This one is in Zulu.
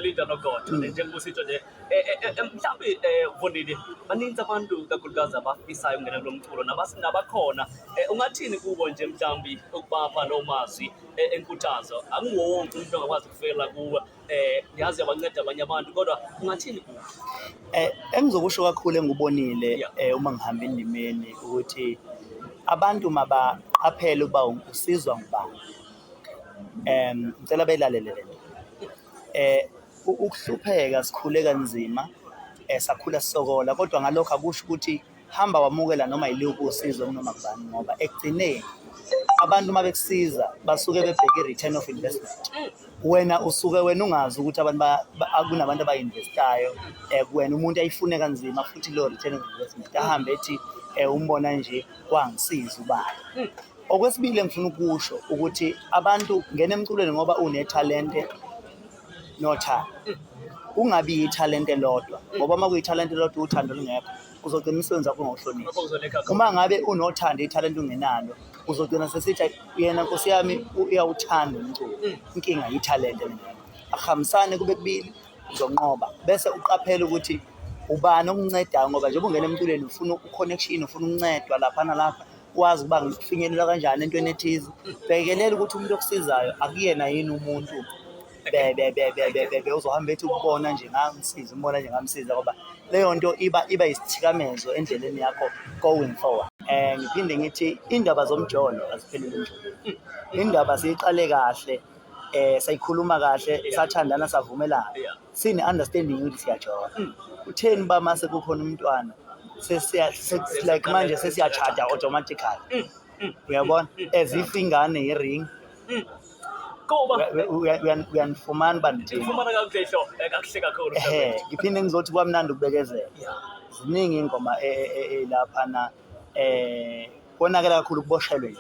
Leader nogodo njengoba usitsho nje mhlawumbe Vondile baninzi abantu kakhulukazi abafisayo ukungena kulo mculo nabakhona ungathini kubo nje mhlawumbe ukubapha lo mazwi enkuthazo akuwo wonke umuntu ongakwazi ukufela kuwe yazi yabanceda abanye abantu kodwa ungathini kubo engizokusho kakhulu engubonile uma ngihamba indimeni ukuthi abantu mabaqaphele ukuba usizwa ngubani ngicela belalele lento ukuhlupheka sikhule kanzima sakhula sisokola kodwa ngalokho akusho ukuthi hamba wamukela noma yiliphi usizo noma kubani ngoba ekugcineni abantu mabekusiza basuke bebheke i-return of investment wena usuke ungazi ukuthi kunabantu abayinvestayo kuwena umuntu ayifune kanzima futhi lo return of investment ahambe ethi umbona nje kwangisiza ubani. Okwesibili engifuna ukusho ukuthi abantu ngene emculweni ngoba unethalente nothando ungabi ithalente lodwa ngoba uma kuyithalente lodwa uthando lungekho uzogcina umsebenzi wakho ungawuhloniphi. Uma ngabe unothando ithalente ungenalo uzogcina sesithi yena Nkosi yami uyawuthanda umculo inkinga yithalente lengekho ahambisane kube kubili uzonqoba bese uqaphela ukuthi ubani okuncedayo ngoba njengoba ungena emculweni ufuna uconnection ufuna ukuncedwa lapha nalapha wazi ukuba ngifinyelela kanjani entweni ethize bhekelela ukuthi umuntu okusizayo akuyena yini umuntu uzohamba ethi ukubona nje ngamsiza umbona nje ngamsiza ngoba leyo nto iba isithikamezo endleleni yakho going forward. Ngiphinde ngithi indaba zomjolo aziphelele emjolweni. Indaba siyiqale kahle sayikhuluma kahle sathandana savumelana sine-understanding ukuthi siyajola utheni ba mase kukhona umntwana like manje sesiyachata automatically uyabona as if ingane i-ring uyanifumana bandithini kakuhle kakhulu ngiphinde ngizothi kwamnandi ukubekezela ziningi ingoma laphana konakela kakhulu kuboshelwe